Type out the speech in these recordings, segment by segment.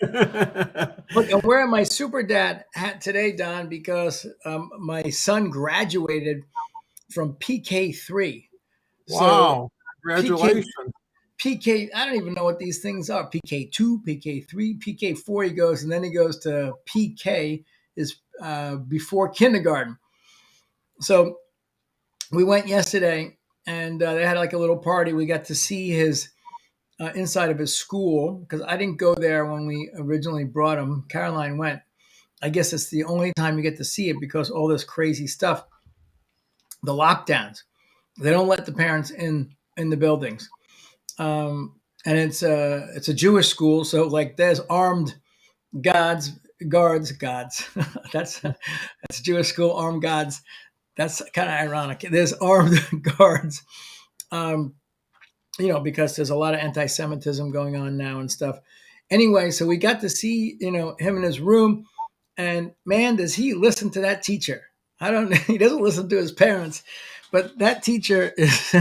Look, I'm wearing my super dad hat today, Don, because my son graduated from PK3. So Wow. PK Congratulations. PK, I don't even know what these things are. PK2, PK3, PK4. He goes, and then he goes to PK is before kindergarten. So we went yesterday, and they had like a little party. We got to see his inside of his school because I didn't go there when we originally brought him. Caroline went. I guess it's the only time you get to see it because all this crazy stuff, the lockdowns. They don't let the parents in the buildings, and it's a Jewish school, so like there's armed guards, guards. That's Jewish school, armed guards. That's kind of ironic. There's armed guards, um, because there's a lot of anti-Semitism going on now and stuff. Anyway, so we got to see him in his room, and man, does he listen to that teacher. I don't. He doesn't listen to his parents, but that teacher is.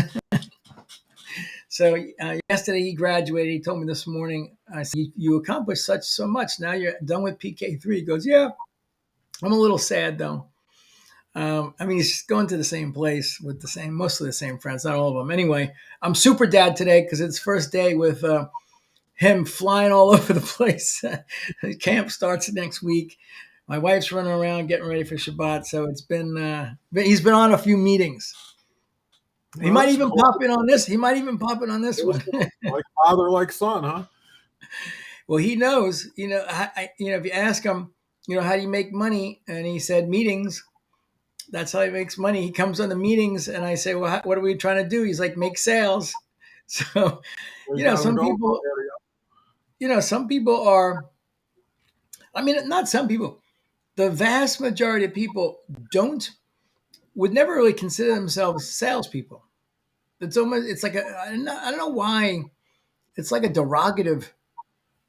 So yesterday he graduated. He told me this morning. I said, "You accomplished so much. Now you're done with PK3." He goes, "Yeah, I'm a little sad though." I mean, he's going to the same place with mostly the same friends, not all of them. Anyway, I'm super dad today because it's first day with him flying all over the place. Camp starts next week. My wife's running around getting ready for Shabbat, so he's been on a few meetings. He Well, might that's even cool. pop in on this. He might even pop in on this one. Like father, like son, huh? Well, he knows. If you ask him, how do you make money, and he said meetings. That's how he makes money. He comes on the meetings, and I say, "Well, what are we trying to do?" He's like, "Make sales." So, We got him some going people, there. some people are. I mean, not some people. The vast majority of people would never really consider themselves salespeople. It's like I don't know why it's like a derogative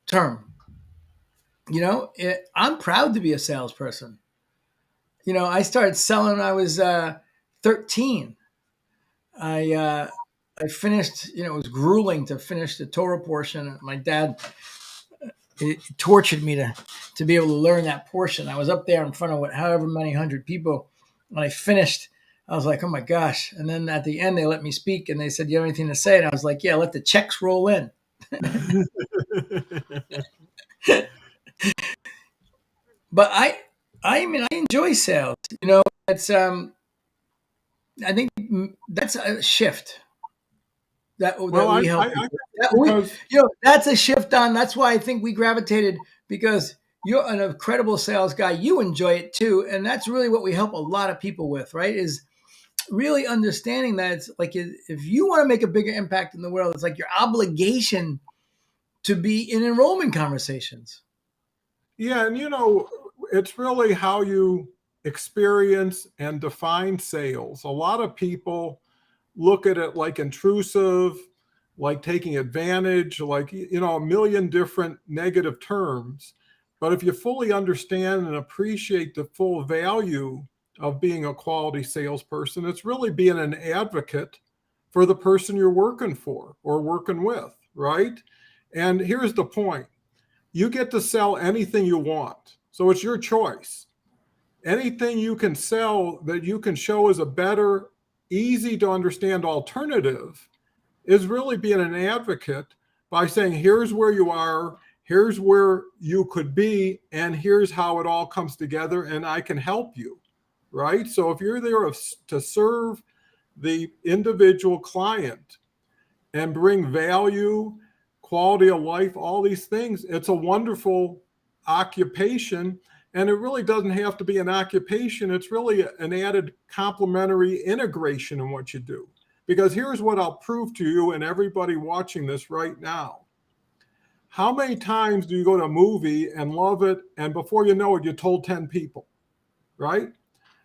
term. I'm proud to be a salesperson. I started selling when I was 13. I finished. It was grueling to finish the Torah portion. My dad it tortured me to be able to learn that portion. I was up there in front of however many hundred people. When I finished, I was like, "Oh my gosh!" And then at the end, they let me speak, and they said, "You have anything to say?" And I was like, "Yeah, let the checks roll in." But I mean, I enjoy sales. It's I think that's a shift Well, that I, we I, help I people. That's a shift on. That's why I think we gravitated because you're an incredible sales guy. You enjoy it too, and that's really what we help a lot of people with. Right? Is really understanding that it's like if you want to make a bigger impact in the world, it's like your obligation to be in enrollment conversations. yeah, and it's really how you experience and define sales. A lot of people look at it like intrusive, like taking advantage, like, a million different negative terms. But if you fully understand and appreciate the full value of being a quality salesperson, it's really being an advocate for the person you're working for or working with, right? And here's the point: you get to sell anything you want. So it's your choice. Anything you can sell that you can show as a better, easy to understand alternative is really being an advocate by saying, here's where you are, here's where you could be, and here's how it all comes together, and I can help you. Right? So if you're there to serve the individual client and bring value, quality of life, all these things, it's a wonderful occupation. And it really doesn't have to be an occupation. It's really an added complementary integration in what you do. Because here's what I'll prove to you and everybody watching this right now. How many times do you go to a movie and love it, and before you know it, you told 10 people, right?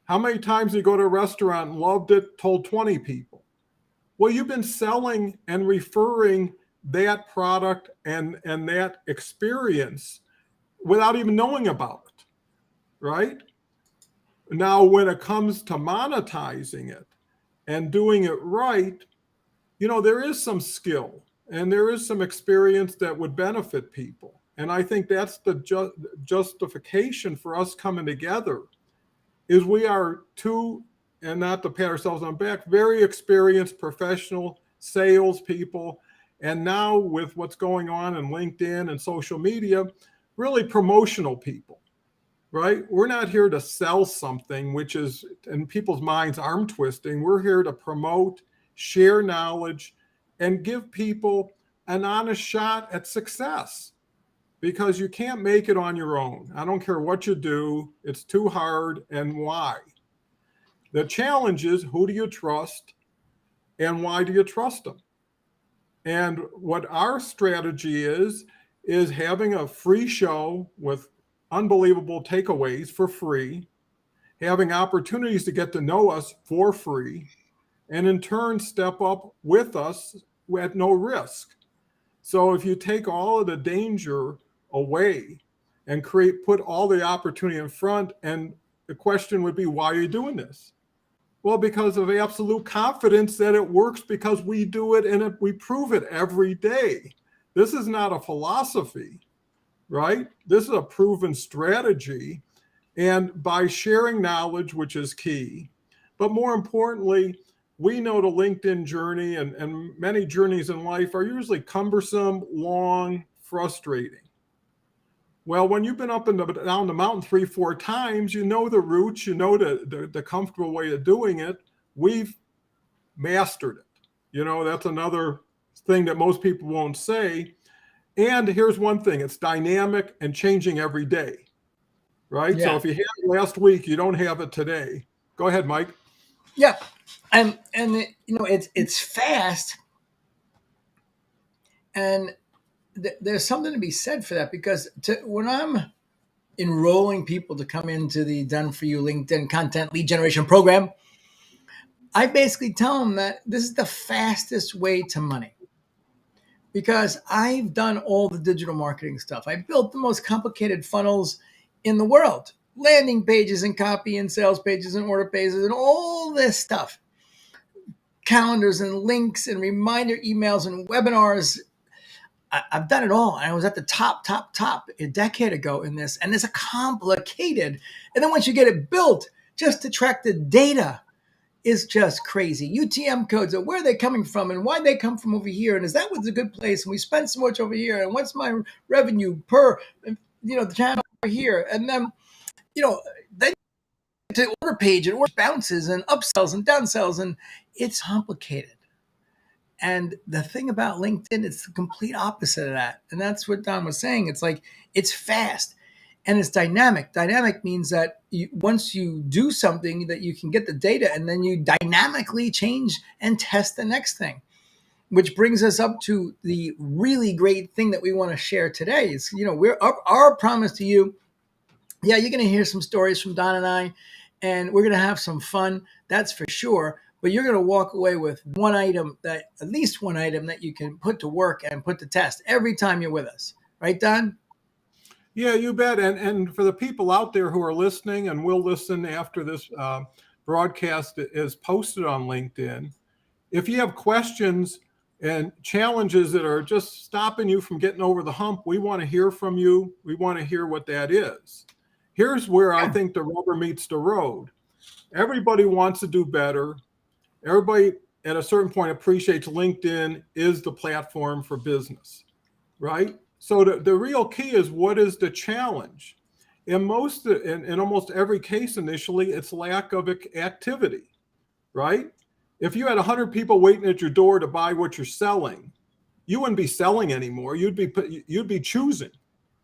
How many times do you go to a restaurant and loved it, told 20 people? Well, you've been selling and referring that product and that experience without even knowing about it, right? Now, when it comes to monetizing it and doing it right, there is some skill and there is some experience that would benefit people. And I think that's the justification for us coming together is we are two, and not to pat ourselves on the back, very experienced professional salespeople. And now with what's going on in LinkedIn and social media, really promotional people, right? We're not here to sell something, which is in people's minds arm twisting. We're here to promote, share knowledge, and give people an honest shot at success, because you can't make it on your own. I don't care what you do, it's too hard, and why. The challenge is, who do you trust and why do you trust them? And what our strategy is having a free show with unbelievable takeaways for free, having opportunities to get to know us for free, and in turn step up with us at no risk. So if you take all of the danger away and put all the opportunity in front, and the question would be, why are you doing this? Well, because of absolute confidence that it works, because we do it and we prove it every day. This is not a philosophy, right? This is a proven strategy. And by sharing knowledge, which is key, but more importantly, we know the LinkedIn journey and many journeys in life are usually cumbersome, long, frustrating. Well, when you've been up and down the mountain 3-4 times, you know the routes, you know the comfortable way of doing it. We've mastered it. You know, that's another thing that most people won't say. And here's one thing, it's dynamic and changing every day, right? Yeah. So if you had it last week, you don't have it today. Go ahead, Mike. Yeah. And you know, it's fast. And there's something to be said for that, because when I'm enrolling people to come into the Done For You LinkedIn content lead generation program, I basically tell them that this is the fastest way to money, because I've done all the digital marketing stuff. I built the most complicated funnels in the world, landing pages and copy and sales pages and order pages and all this stuff, calendars and links and reminder emails and webinars. I've done it all. I was at the top a decade ago in this, and it's a complicated. And then once you get it built, just to track the data is just crazy. UTM codes, where are they coming from, and why they come from over here, and is that what's a good place? And we spent so much over here, and what's my revenue per, the channel over here, and then, then to order page and order bounces and upsells and downsells, and it's complicated. And the thing about LinkedIn, it's the complete opposite of that. And that's what Don was saying. It's like, it's fast and it's dynamic. Dynamic means that once you do something, that you can get the data and then you dynamically change and test the next thing, which brings us up to the really great thing that we want to share today. Is, our promise to you. Yeah, you're going to hear some stories from Don and I, and we're going to have some fun. That's for sure. But you're going to walk away with at least one item that you can put to work and put to test every time you're with us. Right, Don? Yeah, you bet. And for the people out there who are listening and will listen after this broadcast is posted on LinkedIn, if you have questions and challenges that are just stopping you from getting over the hump, we want to hear from you. We want to hear what that is. Here's where I think the rubber meets the road. Everybody wants to do better. Everybody at a certain point appreciates LinkedIn is the platform for business, right? So the real key is, what is the challenge? In almost every case initially, it's lack of activity, right? If you had 100 people waiting at your door to buy what you're selling, you wouldn't be selling anymore. You'd be choosing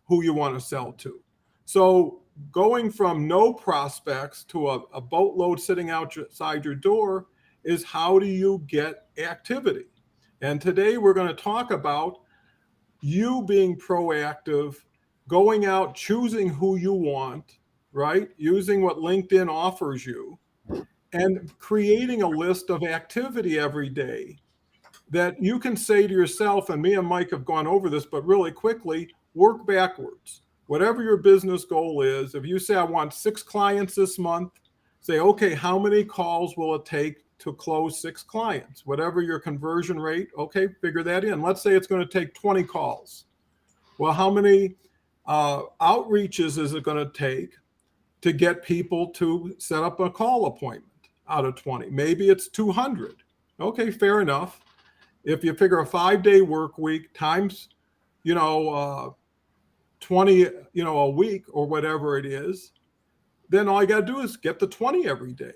who you want to sell to. So going from no prospects to a boatload sitting outside your door is, how do you get activity? And today we're going to talk about you being proactive, going out, choosing who you want, right? Using what LinkedIn offers you, and creating a list of activity every day that you can say to yourself, and me and Mike have gone over this, but really quickly, work backwards. Whatever your business goal is, if you say, I want 6 clients this month, say, okay, how many calls will it take to close 6 clients? Whatever your conversion rate, okay, figure that in. Let's say it's going to take 20 calls. Well, how many outreaches is it going to take to get people to set up a call appointment out of 20? Maybe it's 200. Okay, fair enough. If you figure a 5-day work week times, 20, a week or whatever it is, then all you got to do is get the 20 every day.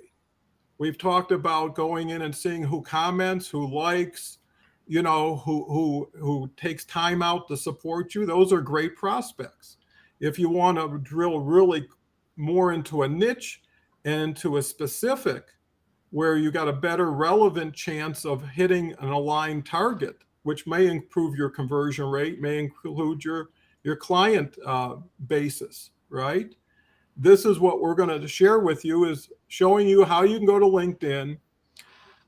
We've talked about going in and seeing who comments, who likes, who takes time out to support you. Those are great prospects. If you want to drill really more into a niche and into a specific where you got a better relevant chance of hitting an aligned target, which may improve your conversion rate, may include your client basis, right? This is what we're going to share with you, is showing you how you can go to LinkedIn,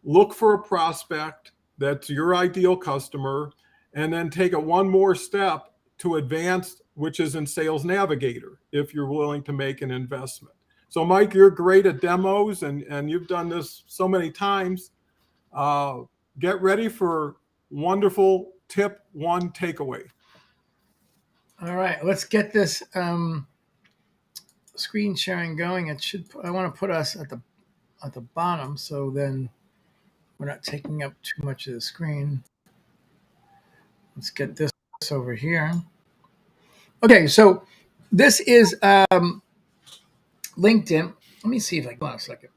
look for a prospect that's your ideal customer, and then take it one more step to advanced, which is in Sales Navigator, if you're willing to make an investment. So Mike, you're great at demos and you've done this so many times. Get ready for wonderful tip one takeaway. All right, let's get this screen sharing going. I want to put us at the bottom, so then we're not taking up too much of the screen. Let's get this over here. Okay, so this is LinkedIn. Let me see if I can. Hold on a second.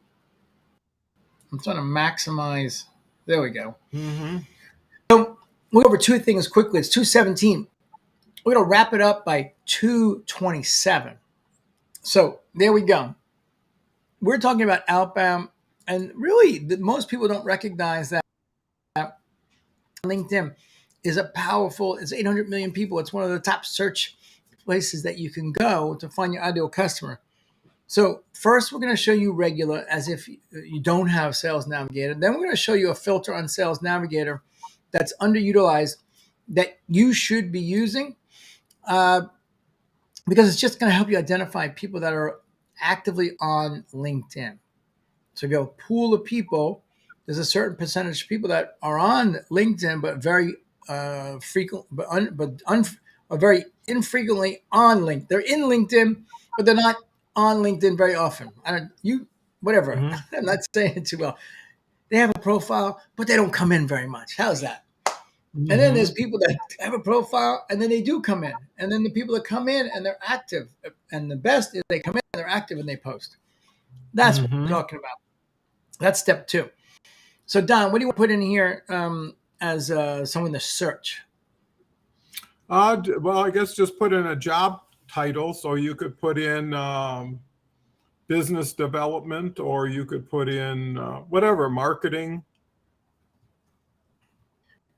I'm trying to maximize. There we go. Mm-hmm. So we'll go over two things quickly. It's 2:17. We're going to wrap it up by 2:27. So there we go. We're talking about outbound, and really most people don't recognize that LinkedIn is it's 800 million people. It's one of the top search places that you can go to find your ideal customer. So first, we're going to show you regular, as if you don't have Sales Navigator. Then we're going to show you a filter on Sales Navigator that's underutilized that you should be using, because it's just going to help you identify people that are actively on LinkedIn. So if you have a pool of people, there's a certain percentage of people that are on LinkedIn, but very frequent, are very infrequently on LinkedIn. They're in LinkedIn, but they're not on LinkedIn very often. Whatever. Mm-hmm. I'm not saying it too well. They have a profile, but they don't come in very much. How's that? Mm-hmm. And then there's people that have a profile and then they do come in. And then the people that come in and they're active. And the best is they come in and they're active and they post. That's what we're talking about. That's step 2. So Don, what do you want to put in here as someone to search? Well, I guess just put in a job title. So you could put in business development, or you could put in whatever, marketing.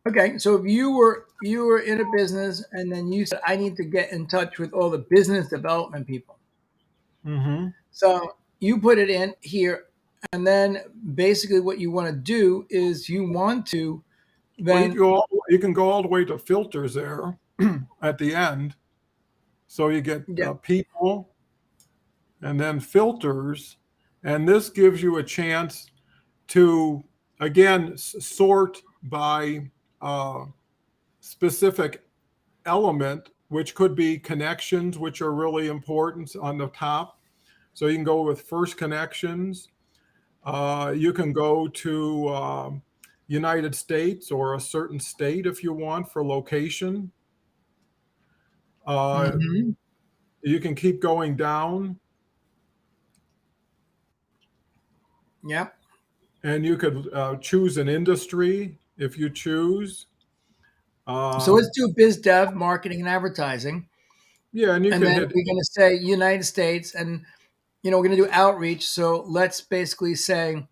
Okay, so if you were in a business and then you said, I need to get in touch with all the business development people. Mm-hmm. So you put it in here, and then basically what you want to do is you want to then you can go all the way to filters there at the end. So you get people and then filters, and this gives you a chance to, again, sort by specific element, which could be connections, which are really important on the top. So you can go with first connections. You can go to United States or a certain state if you want for location. You can keep going down. Yep. And you could choose an industry if you choose. So let's do biz dev, marketing, and advertising. Yeah, and then we're going to say United States, and we're going to do outreach. So let's basically say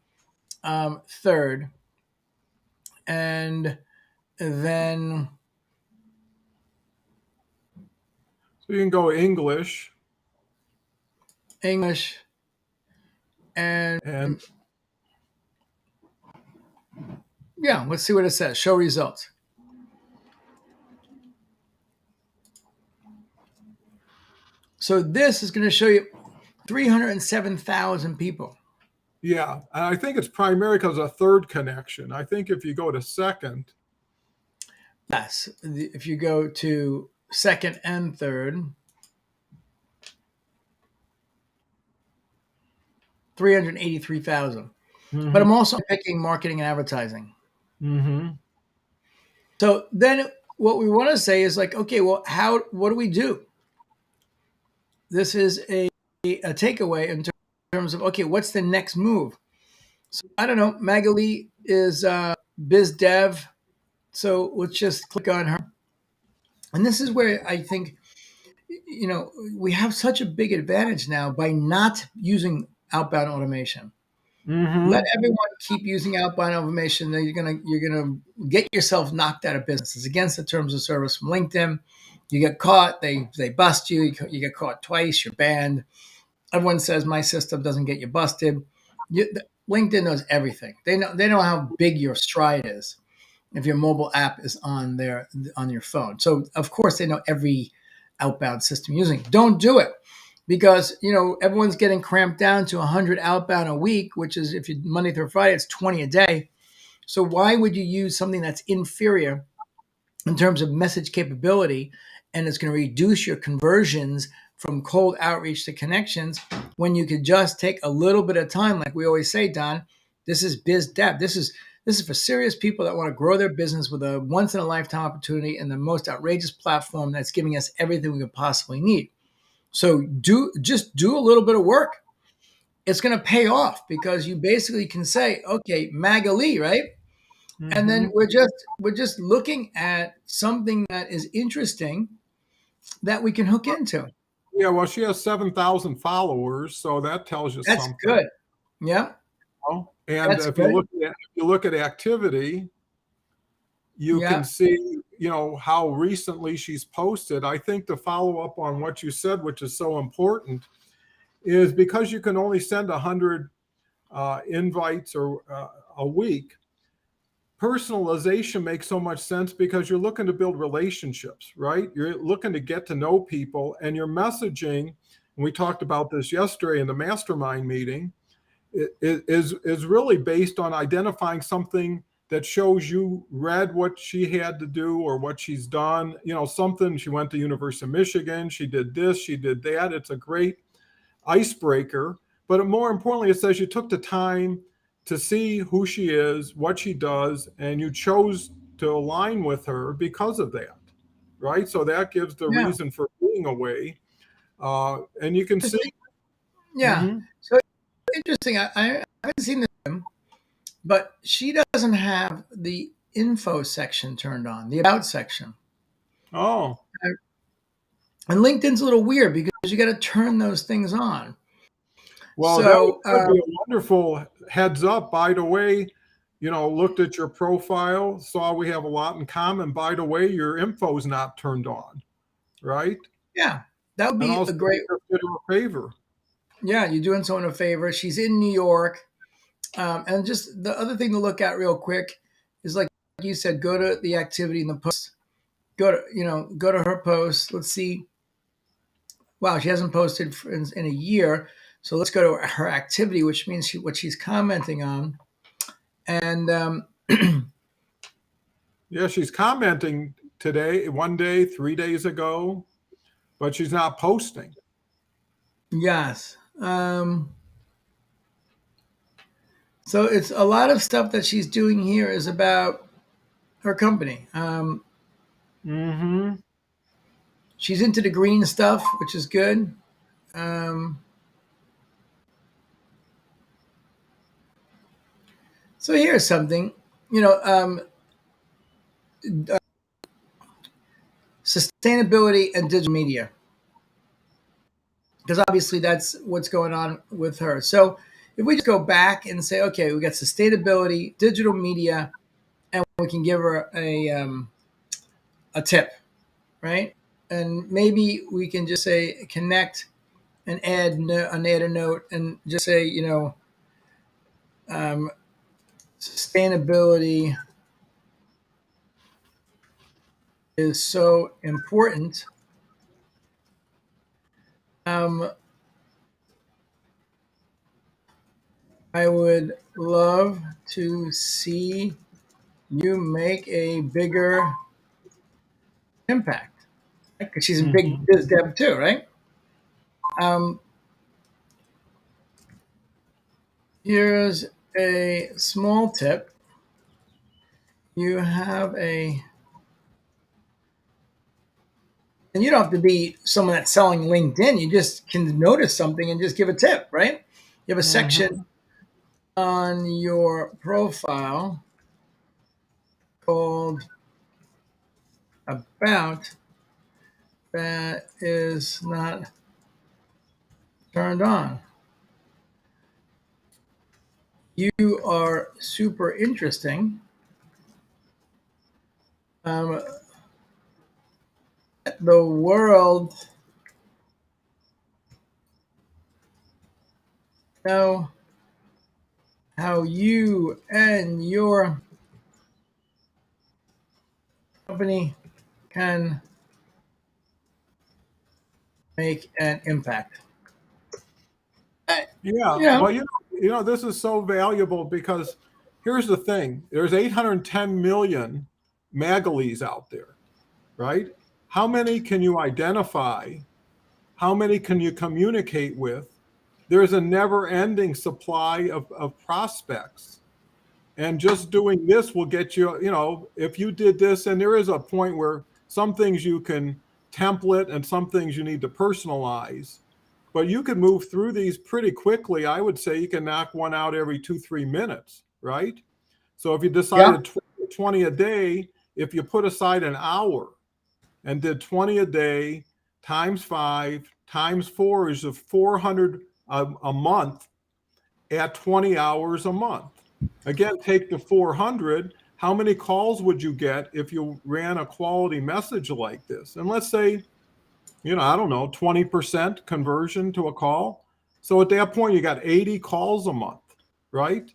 third, and then so you can go English, and yeah, let's see what it says. Show results. So this is going to show you 307,000 people. Yeah, and I think it's primarily because of a third connection. I think if you go to second. Yes, if you go to second and third, 383,000. But Mm-hmm. I'm also picking marketing and advertising. Mm-hmm. So then what we want to say is like, okay, well, what do we do? This is a takeaway in terms of, okay, what's the next move? So I don't know. Magali is biz dev. So let's just click on her. And this is where I think, we have such a big advantage now by not using outbound automation. Let Mm-hmm. everyone keep using outbound automation. Then you're gonna get yourself knocked out of business. It's against the terms of service from LinkedIn. You get caught, they bust you. You get caught twice, you're banned. Everyone says my system doesn't get you busted. LinkedIn knows everything. They know how big your stride is if your mobile app is on your phone. So of course they know every outbound system you're using. Don't do it because everyone's getting cramped down to 100 outbound a week, which is if you Monday through Friday, it's 20 a day. So why would you use something that's inferior in terms of message capability and it's going to reduce your conversions from cold outreach to connections when you could just take a little bit of time, like we always say, Don? This is biz dev. This is for serious people that want to grow their business with a once in a lifetime opportunity and the most outrageous platform that's giving us everything we could possibly need. So just do a little bit of work. It's going to pay off because you basically can say, okay, Magali, right? And Mm-hmm. then we're just looking at something that is interesting that we can hook into. Yeah, well, she has 7,000 followers, so that tells you That's something. good. Yeah, And that's if good. you look at activity, you Yeah, can see, how recently she's posted. I think to follow up on what you said, which is so important, is because you can only send 100 invites or a week. Personalization makes so much sense because you're looking to build relationships, right? You're looking to get to know people, and your messaging. And we talked about this yesterday in the mastermind meeting. Is really based on identifying something that shows you read what she had to do or what she's done. Something, she went to University of Michigan, she did this, she did that. It's a great icebreaker. But more importantly, it says you took the time to see who she is, what she does, and you chose to align with her because of that, right? So that gives the yeah. reason for being away. And you can see. Interesting. Yeah. Mhm. So interesting. I haven't seen this, but she doesn't have the info section turned on, the about section. Oh, And LinkedIn's a little weird because you got to turn those things on. well, that So would be a wonderful heads up. By the way, looked at your profile, saw we have a lot in common. By the way, your info is not turned on, right? yeah, that would And be also a great. did her a favor. Yeah, you're doing someone a favor. She's in New York. And just the other thing to look at real quick is like you said, go to the activity in the post. Go to her post. Let's see. Wow, she hasn't posted in a year. So let's go to her activity, which means what she's commenting on. And Yeah, she's commenting today, one day, 3 days ago, but she's not posting. yes. So it's a lot of stuff that she's doing here is about her company. Mm-hmm. She's into the green stuff, which is good. Um, so here's something, you know, um, sustainability and digital media, because obviously that's what's going on with her. So if we just go back and say, okay, we got sustainability, digital media, and we can give her a tip, right? And maybe we can just say connect and add a note and just say, um, sustainability is so important. Um, I would love to see you make a bigger impact. because she's a Mhm. big biz dev too, right? Um, Here's a small tip. You have a, and you don't have to be someone that's selling LinkedIn. You just can notice something and just give a tip, right? You have a section Mhm. on your profile called About that is not turned on. You are super interesting. Um, the world know how you and your company can make an impact. Uh, Yeah, you know, well, this is so valuable because here's the thing: there's 810 million Magalis out there, right? How many can you identify? How many can you communicate with? There's a never-ending supply of prospects, and just doing this will get you. If you did this, and there is a point where some things you can template and some things you need to personalize, but you can move through these pretty quickly. I would say you can knock one out every 2, 3 minutes, right? So if you yeah, decided 20 a day, if you put aside an hour and did 20 a day times 5 times 4 is 400 a month at 20 hours a month. Again, take the 400. How many calls would you get if you ran a quality message like this? And let's say, I don't know, 20% conversion to a call. So at that point, you got 80 calls a month, right?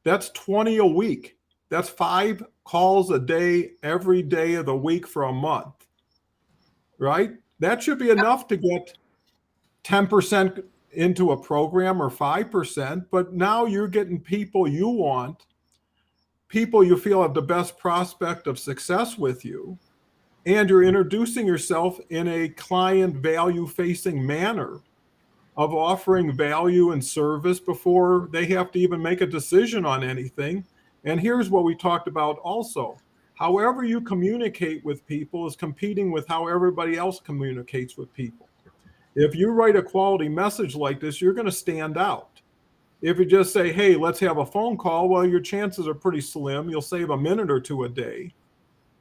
That's 20 a week. That's 5 calls a day, every day of the week for a month, right? That should be enough to get 10% into a program or 5%. But now you're getting people you want, people you feel have the best prospect of success with you, and you're introducing yourself in a client value facing manner of offering value and service before they have to even make a decision on anything. And here's what we talked about also: however you communicate with people is competing with how everybody else communicates with people. If you write a quality message like this, you're going to stand out. If you just say, hey, let's have a phone call, well, your chances are pretty slim. You'll save a minute or two a day.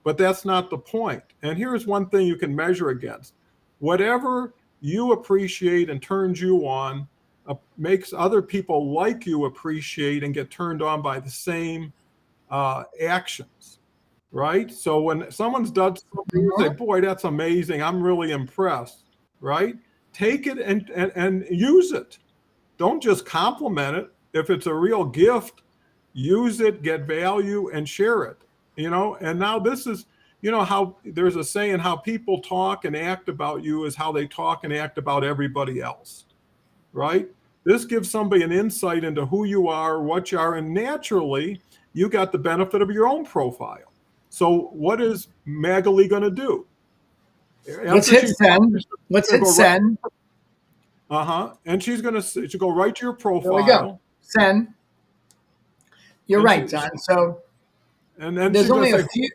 But that's not the point. And here's one thing you can measure against: whatever you appreciate and turns you on makes other people like you appreciate and get turned on by the same actions, right? So when someone's done something, you say, mhm. boy, that's amazing. I'm really impressed, right? Take it and use it. Don't just compliment it. If it's a real gift, use it, get value, and share it. And now this is, how there's a saying: how people talk and act about you is how they talk and act about everybody else, right? This gives somebody an insight into who you are, what you are, and naturally, you got the benefit of your own profile. So, what is Magali going to do Let's after hit she's done send. this? Let's She's going hit to go right. send. And she's going to go right to your There we go. profile, Send. You're and right, John. So then there's she's going only to a say,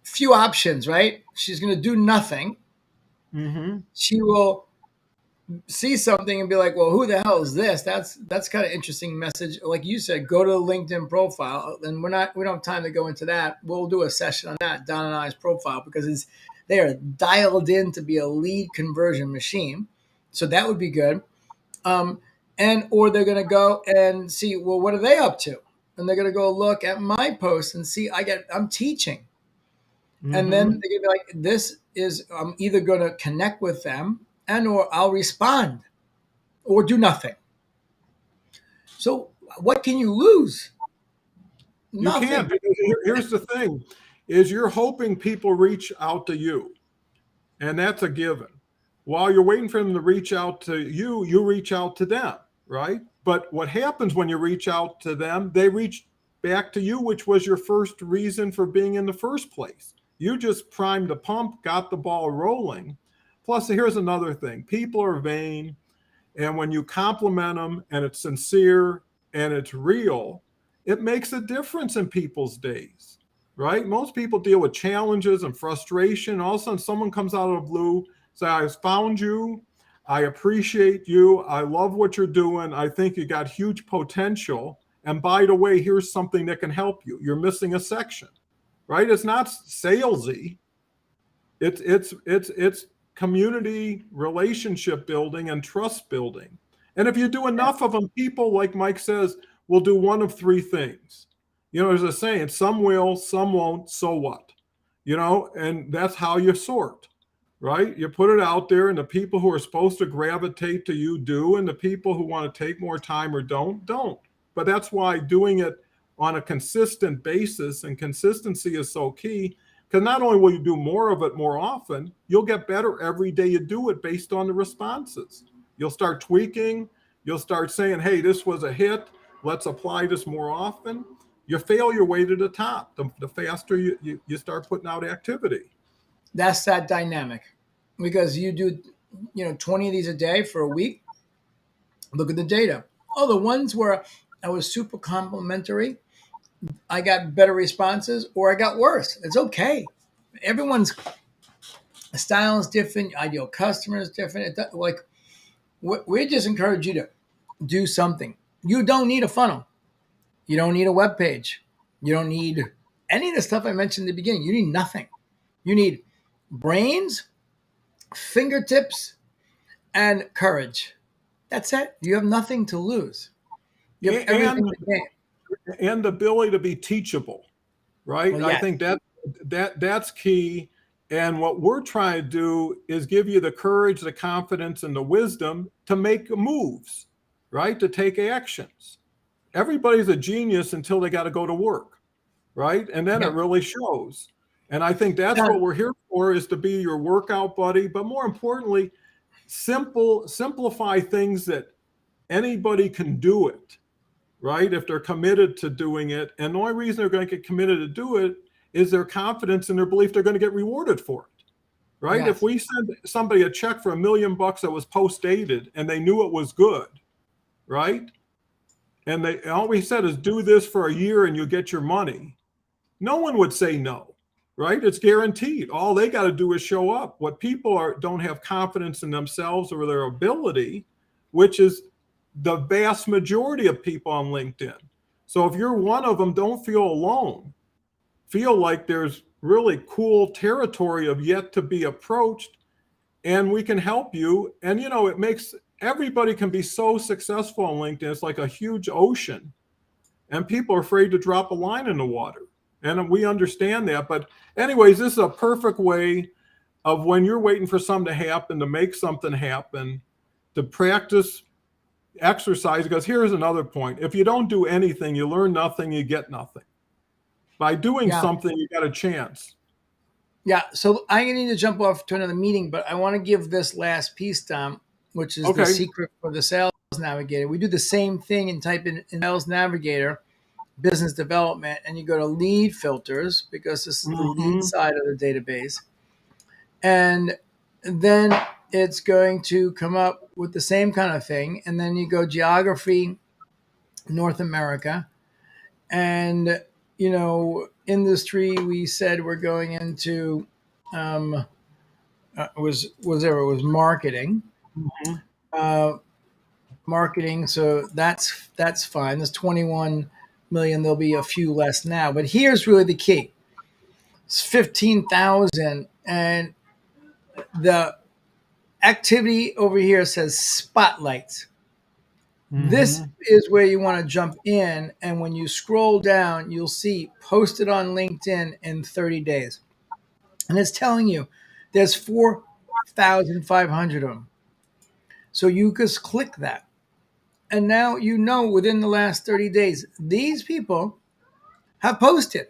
few options, right? She's going to do nothing. mm-hmm, She will see something and be like, "Well, who the hell is this?" That's kind of interesting message. Like you said, go to the LinkedIn profile, and we don't have time to go into that. We'll do a session on that, Don and I's profile, because they are dialed in to be a lead conversion machine. So that would be good. Um, and or they're going to go and see, well, what are they up to? And they're going to go look at my post and see I'm teaching, and then mm-hmm. they're going to be like, this is I'm either going to connect with them and or I'll respond or do nothing. So what can you lose? You can't. Nothing. Because here's the thing: is you're hoping people reach out to you, and that's a given. While you're waiting for them to reach out to you, you reach out to them, right? But what happens when you reach out to them? They reach back to you, which was your first reason for being in the first place. You just primed the pump, got the ball rolling. Plus, here's another thing: people are vain, and when you compliment them and it's sincere and it's real, it makes a difference in people's days, right? Most people deal with challenges and frustration. All of a sudden, someone comes out of the blue, say, I found you. I appreciate you. I love what you're doing. I think you got huge potential. And by the way, here's something that can help you. You're missing a section, right? It's not salesy. It's community relationship building and trust building. And if you do enough of them, people, like Mike says, will do one of three things. You know, there's a saying: some will, some won't, so what? You know, and that's how you sort, right? You put it out there, and the people who are supposed to gravitate to you do, and the people who want to take more time or don't. But that's why doing it on a consistent basis, and consistency is so key, because not only will you do more of it more often, you'll get better every day you do it based on the responses. You'll start tweaking. You'll start saying, hey, this was a hit. Let's apply this more often. You fail your way to the top. The faster you start putting out activity. That's that dynamic. Because you do, 20 of these a day for a week. Look at the data. Oh, the ones where I was super complimentary, I got better responses, or I got worse. It's okay. Everyone's style is different. Ideal customer is different. We just encourage you to do something. You don't need a funnel. You don't need a web page. You don't need any of the stuff I mentioned in the beginning. You need nothing. You need brains, fingertips, and courage. That's it. You have nothing to lose. You have everything to gain. And the ability to be teachable, right? Well, yes. I think that's key. And what we're trying to do is give you the courage, the confidence, and the wisdom to make moves, right? To take actions. Everybody's a genius until they got to go to work, right? And then it really shows. And I think that's what we're here for, is to be your workout buddy. But more importantly, simplify things that anybody can do it, right? If they're committed to doing it. And the only reason they're going to get committed to do it is their confidence and their belief they're going to get rewarded for it, right? Yes. If we send somebody a check for $1 million that was post-dated and they knew it was good, right? And all we said is, do this for a year and you get your money. No one would say no, right? It's guaranteed. All they got to do is show up. What people don't have confidence in themselves or their ability, which is the vast majority of people on LinkedIn. So if you're one of them, don't feel alone. Feel like there's really cool territory of yet to be approached, and we can help you. And, it makes everybody can be so successful on LinkedIn. It's like a huge ocean, and people are afraid to drop a line in the water. And we understand that. But anyways, this is a perfect way of, when you're waiting for something to happen, to make something happen, to practice exercise. Because here's another point: if you don't do anything, you learn nothing, you get nothing. By doing something, you got a chance. Yeah. So I need to jump off to another meeting, but I want to give this last piece, Tom, which is the secret for the Sales Navigator. We do the same thing and type in Sales Navigator, business development, and you go to lead filters, because this is the lead side of the database. And then it's going to come up with the same kind of thing. And then you go geography, North America, and industry. We said we're going into was marketing. Marketing. So that's fine. There's 21 million. There'll be a few less now, but here's really the key. It's 15,000, and the activity over here says spotlights. This is where you want to jump in. And when you scroll down, you'll see posted on LinkedIn in 30 days. And it's telling you there's 4,500 of them. So you just click that. And now within the last 30 days, these people have posted.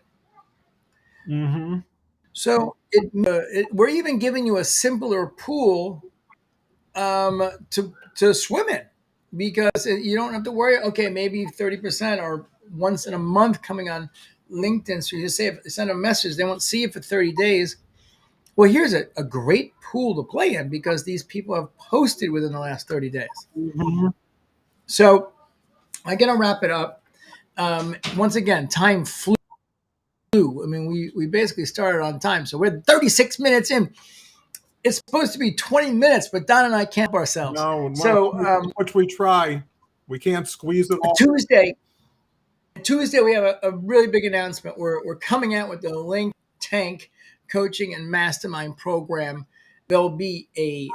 So we're even giving you a simpler pool to swim in. Because you don't have to worry, okay, maybe 30% or once in a month coming on LinkedIn. So you just send a message. They won't see it for 30 days. Well, here's a great pool to play in because these people have posted within the last 30 days. Mhm. So I'm going to wrap it up. Once again, time flew. I mean, we basically started on time. So we're 36 minutes in. It's supposed to be 20 minutes, but Don and I can't help ourselves. No, no matter So how much we try, we can't squeeze it all. Tuesday, Tuesday, we have a really big announcement. We're coming out with the Link Tank Coaching and Mastermind Program. There'll be a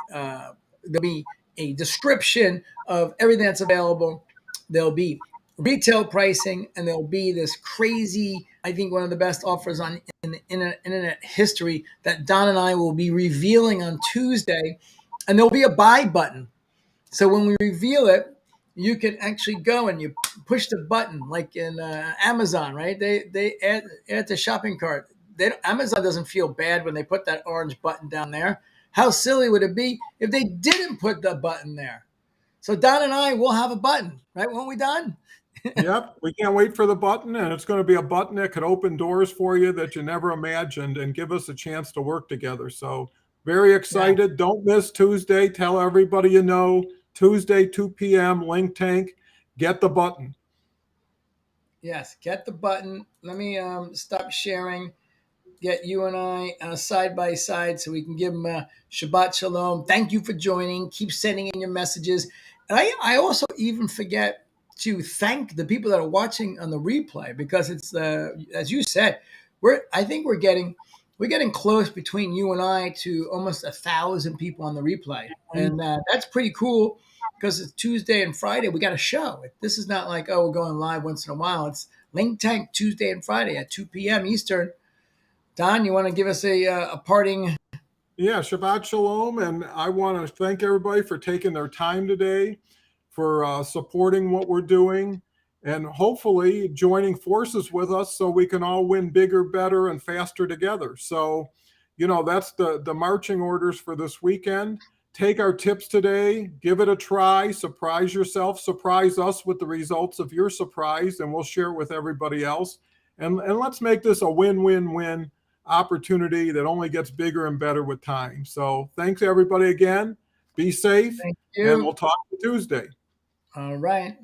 description of everything that's available. There'll be retail pricing, and there'll be this crazy, I think one of the best offers on in the internet history that Don and I will be revealing on Tuesday, and there'll be a buy button. So when we reveal it, you can actually go and you push the button like in Amazon, right? They add to shopping cart. Amazon doesn't feel bad when they put that orange button down there. How silly would it be if they didn't put the button there? So Don and I will have a button, right? Won't we, Don? Yep, we can't wait for the button, and it's going to be a button that could open doors for you that you never imagined and give us a chance to work together. So, very Yeah. excited. Don't miss Tuesday. Tell everybody you know. Tuesday, 2 p.m., Link Tank. Get the button. Yes. Get the button. Let me stop sharing. Get you and I side by side so we can give them a Shabbat Shalom. Thank you for joining. Keep sending in your messages. And I also even forget to thank the people that are watching on the replay because it's as you said, I think we're getting close between you and I to almost 1,000 people on the replay, and that's pretty cool because it's Tuesday and Friday. We got a show. This is not like, oh, we're going live once in a while. It's Link Tank Tuesday and Friday at 2 p.m. Eastern. Don, you want to give us a parting? Yeah, Shabbat Shalom. And I want to thank everybody for taking their time today, for supporting what we're doing, and hopefully joining forces with us so we can all win bigger, better, and faster together. So, that's the marching orders for this weekend. Take our tips today, give it a try, surprise yourself, surprise us with the results of your surprise, and we'll share it with everybody else. And let's make this a win-win-win opportunity that only gets bigger and better with time. So thanks everybody again. Be safe, Thank and we'll you. talk to Tuesday. All right.